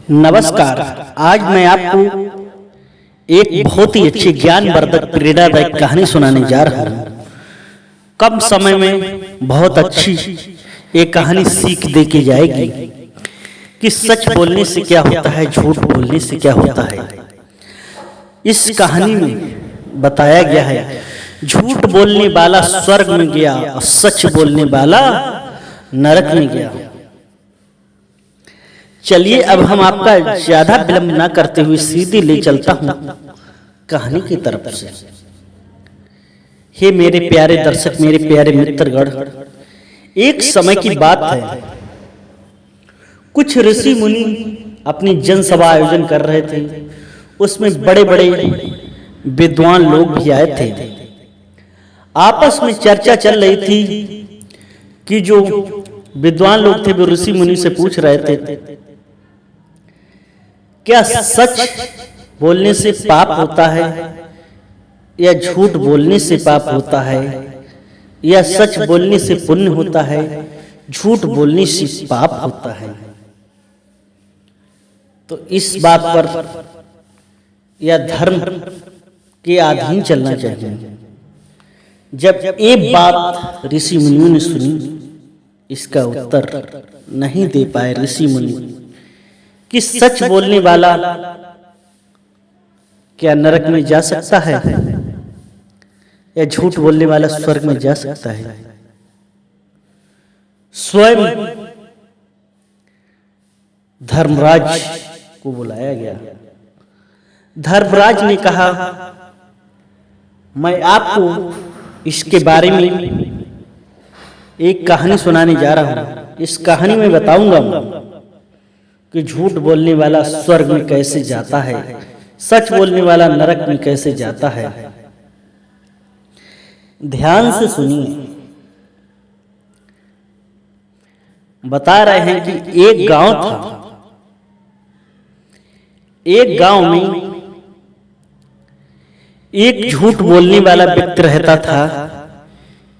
नमस्कार। आज मैं आपको एक बहुत ही अच्छी ज्ञानवर्धक प्रेरणादायक कहानी सुनाने जा रहा हूँ। कम समय में बहुत अच्छी एक कहानी सीख दे के जाएगी कि सच बोलने से क्या होता है, झूठ बोलने से क्या होता है। इस कहानी में बताया गया है झूठ बोलने वाला स्वर्ग में गया और सच बोलने वाला नरक में गया। चलिए अब हम आपका ज्यादा विलंब ना करते हुए सीधे ले चलता हूं कहानी की तरफ से। हे मेरे प्यारे दर्शक, मेरे प्यारे मित्रगण, एक समय की बात है। कुछ ऋषि मुनि अपनी जनसभा आयोजन कर रहे थे। उसमें बड़े बड़े विद्वान लोग भी आए थे। आपस में चर्चा चल रही थी कि जो विद्वान लोग थे वो ऋषि मुनि से पूछ रहे थे क्या सच बोलने से पाप होता है या झूठ बोलने से पाप होता है, या सच बोलने से पुण्य होता है, झूठ बोलने से पाप होता है। तो इस बात पर या धर्म के अधीन चलना चाहिए। जब एक बात ऋषि मुनियों ने सुनी, इसका उत्तर नहीं दे पाए ऋषि मुनि कि सच बोलने वाला क्या नरक में जा सकता है या झूठ बोलने वाला स्वर्ग में जा सकता है। स्वयं धर्मराज को बुलाया गया। धर्मराज ने कहा, मैं आपको इसके बारे में एक कहानी सुनाने जा रहा हूं। इस कहानी में बताऊंगा कि झूठ बोलने वाला स्वर्ग में कैसे जाता है, सच बोलने वाला नरक में कैसे जाता है। ध्यान से सुनिए। बता रहे हैं कि एक गांव था। एक गांव में एक झूठ बोलने वाला व्यक्ति रहता था,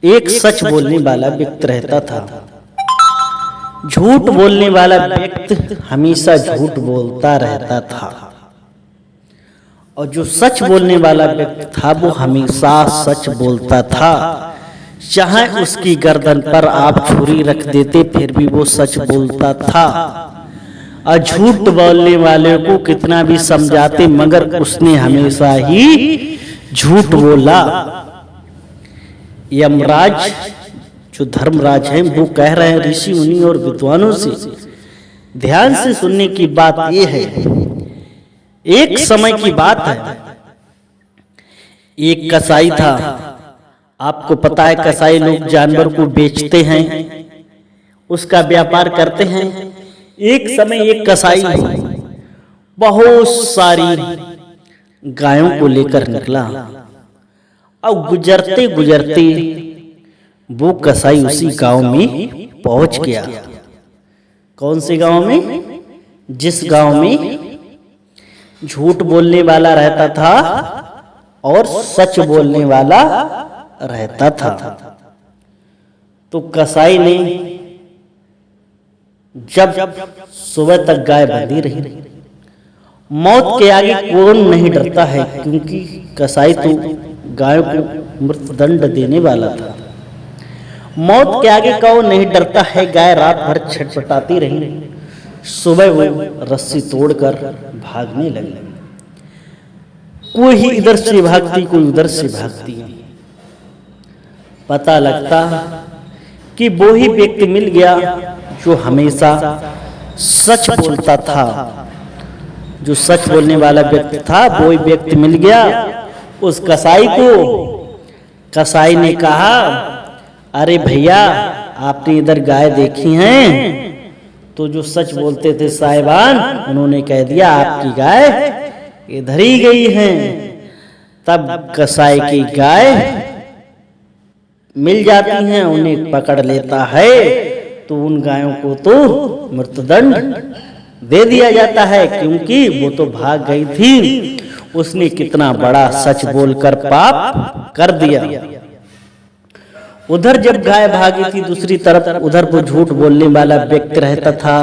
एक सच बोलने वाला व्यक्ति रहता था। झूठ बोलने वाला व्यक्ति हमेशा झूठ बोलता रहता था और जो सच बोलने वाला व्यक्ति था वो हमेशा सच बोलता था। चाहे उसकी गर्दन पर आप छुरी रख देते फिर भी वो सच बोलता था। और झूठ बोलने वाले को कितना भी समझाते मगर उसने हमेशा ही झूठ बोला। यमराज जो धर्मराज हैं वो कह रहे हैं ऋषि मुनि और विद्वानों से, ध्यान से सुनने की बात यह है। एक समय की बात है, एक कसाई था। आपको पता है कसाई लोग जानवर को बेचते हैं, उसका व्यापार करते हैं। एक समय एक कसाई बहुत सारी गायों को लेकर निकला और गुजरते गुजरते वो कसाई उसी गांव में पहुंच गया। कौन से गांव में? जिस गांव में झूठ बोलने वाला रहता था और सच बोलने वाला रहता था। तो कसाई ने जब सुबह तक गाय बंधी रही, मौत के आगे कौन नहीं डरता है, क्योंकि कसाई तो गायों को मृत्युदंड देने वाला था। मौत के आगे कौन नहीं डरता है। गाय रात भर छटपटाती रही। सुबह वो रस्सी तोड़कर भागने लगी। कोई इधर से भागती, कोई उधर से भागती। पता लगता कि वो ही व्यक्ति मिल गया जो हमेशा सच बोलता था। जो सच बोलने वाला व्यक्ति था वो ही व्यक्ति मिल गया उस कसाई को। कसाई ने कहा, अरे भैया, आपने इधर गाय देखी हैं? तो जो सच बोलते थे साहिबान, उन्होंने कह दिया आपकी गाय इधर ही गई है। तब कसाई की गाय मिल जाती हैं, उन्हें पकड़ लेता है तो उन गायों को तो मृत्युदंड दे दिया जाता है, क्योंकि वो तो भाग गई थी। उसने कितना बड़ा सच बोलकर पाप कर दिया। उधर जब गाय भागी थी दूसरी तरफ, उधर वो झूठ बोलने वाला व्यक्ति रहता था।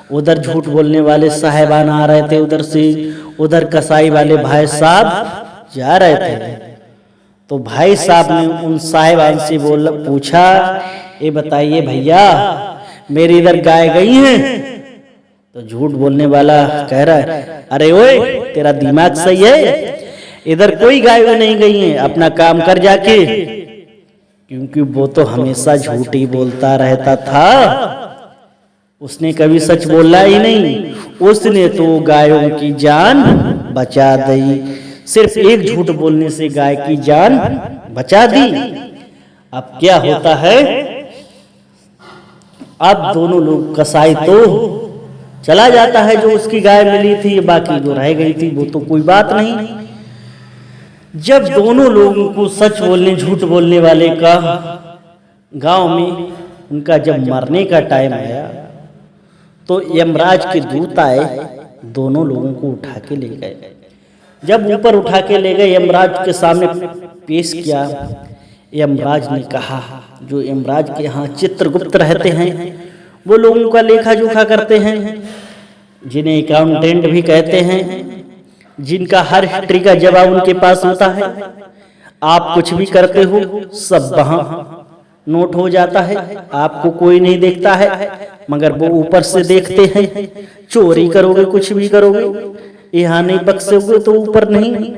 उधर झूठ बोलने वाले साहिबान आ रहे थे उधर से, उधर कसाई वाले भाई साहब जा रहे थे। तो भाई साहब ने उन साहिबान से पूछा, ये बताइए भैया मेरी इधर गाय गई हैं? तो झूठ बोलने वाला कह रहा है, अरे ओए तेरा दिमाग सही है, इधर कोई गाय नहीं गई है, अपना काम कर जाके। क्योंकि वो तो हमेशा झूठ ही बोलता रहता था, उसने कभी सच बोला ही नहीं। उसने तो गायों की जान बचा दी, सिर्फ एक झूठ बोलने से गाय की जान बचा दी। अब क्या होता है, अब दोनों लोग, कसाई तो चला जाता है जो उसकी गाय मिली थी, बाकी जो रह गई थी वो तो कोई बात नहीं। जब दोनों लोगों को सच बोलने झूठ बोलने वाले का गांव में उनका जब मरने का टाइम आया, तो यमराज के दूत आए, दोनों लोगों को उठा के ले गए। जब ऊपर उठा के ले गए, यमराज के सामने पेश किया। यमराज ने कहा, जो यमराज के यहाँ चित्रगुप्त रहते हैं, वो लोगों का लेखा जोखा करते हैं, जिन्हें अकाउंटेंट भी कहते हैं, जिनका हर हिस्ट्री का जवाब उनके पास होता है। आप कुछ भी करते हो सब वहां नोट हो जाता है, आपको कोई नहीं देखता है, मगर वो ऊपर से देखते हैं। चोरी करोगे, कुछ भी करोगे, यहाँ नहीं बख्शोगे तो ऊपर नहीं,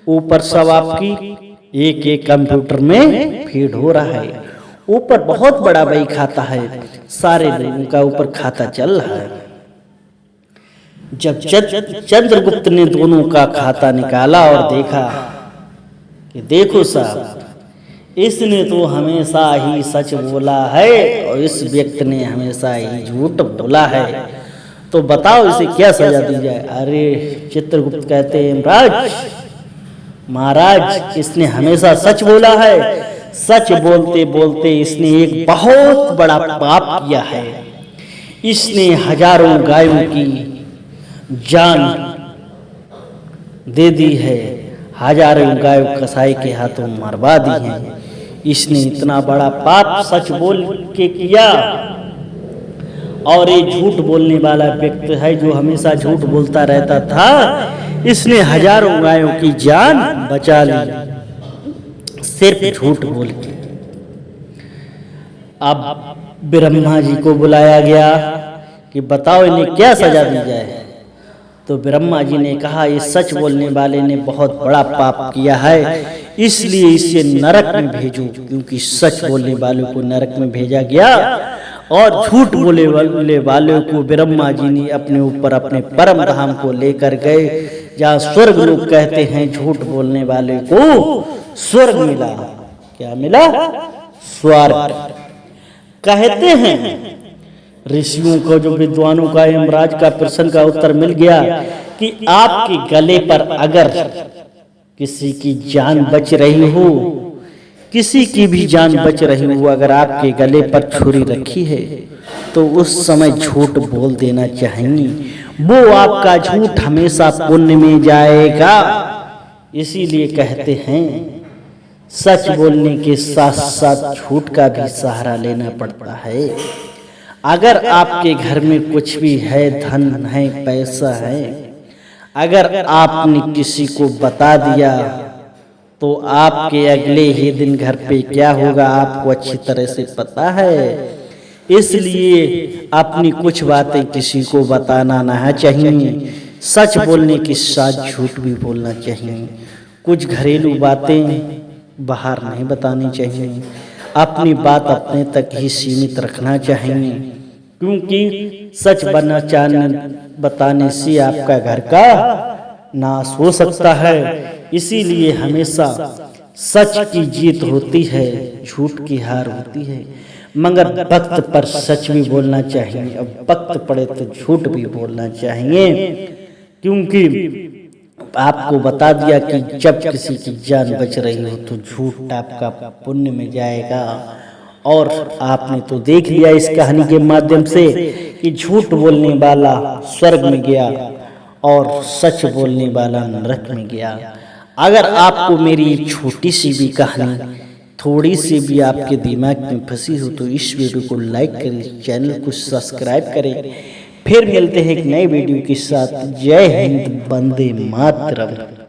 ऊपर सब आपकी एक एक कंप्यूटर में फीड हो रहा है। ऊपर बहुत बड़ा बही खाता है, सारे लोगों का ऊपर खाता चल रहा है। जब चंद्रगुप्त ने दोनों का खाता निकाला और देखा कि देखो साहब, इसने तो हमेशा ही सच बोला है और इस व्यक्ति ने हमेशा ही झूठ बोला है, तो बताओ इसे क्या सजा दी जाए। अरे चित्रगुप्त कहते हैं, महाराज इसने हमेशा सच बोला है, सच बोलते बोलते इसने एक बहुत बड़ा पाप किया है। इसने हजारों गायों की जान दे दी है, हजारों गायों कसाई के हाथों मरवा दी हैं। इसने इतना बड़ा पाप सच बोल के किया, और ये झूठ बोलने वाला व्यक्ति है जो हमेशा झूठ बोलता रहता था, इसने हजारों गायों की जान बचा ली सिर्फ झूठ बोल के। अब ब्रह्मा जी को बुलाया गया कि बताओ इन्हें क्या सजा दी जाए। तो ब्रह्मा जी ने कहा, ये सच बोलने वाले ने बहुत बड़ा पाप किया है, इसलिए इसे नरक में भेजो। क्योंकि सच बोलने वालों को नरक में भेजा गया और झूठ बोलने वालों को ब्रह्मा जी ने अपने ऊपर अपने परम धाम को लेकर गए, जहाँ स्वर्ग लोग कहते हैं झूठ बोलने वाले को स्वर्ग मिला। क्या मिला? स्वर्ग। कहते हैं ऋषियों को, जो विद्वानों का, यमराज का प्रश्न का उत्तर मिल गया कि आपके गले पर अगर किसी की जान बच रही हो, किसी की भी जान बच रही हो, अगर आपके गले पर छुरी रखी है तो उस समय झूठ बोल देना चाहिए। वो आपका झूठ हमेशा पुण्य में जाएगा। इसीलिए कहते हैं सच बोलने के साथ साथ झूठ का भी सहारा लेना पड़ता है। अगर आपके घर में कुछ भी है, धन है, पैसा है, अगर आपने किसी को बता दिया तो आपके अगले ही दिन घर पे क्या होगा आपको अच्छी तरह से पता है। इसलिए अपनी कुछ बातें किसी को बताना नहीं चाहिए। सच बोलने के साथ झूठ भी बोलना चाहिए। कुछ घरेलू बातें बाहर नहीं बतानी चाहिए। अपनी बात अपने तक ही सीमित रखना चाहिए, क्योंकि सच बताने से आपका घर का नाश हो सकता है। इसीलिए हमेशा सच की जीत होती है, झूठ की हार होती है। मगर वक्त पर सच भी बोलना चाहिए, अब वक्त पड़े तो झूठ भी बोलना चाहिए। क्योंकि आपको बता दिया कि जब किसी की जान बच रही हो तो झूठ आपका पुण्य में जाएगा। और आपने तो देख लिया इस कहानी के माध्यम से कि झूठ बोलने वाला स्वर्ग में गया और सच बोलने वाला नरक में गया। अगर आपको मेरी छोटी सी भी कहानी थोड़ी सी भी आपके दिमाग में फंसी हो तो इस वीडियो को लाइक करें, चैनल को सब्सक्राइब करें, फिर मिलते हैं एक नए वीडियो के साथ। जय हिंद, वंदे मातरम।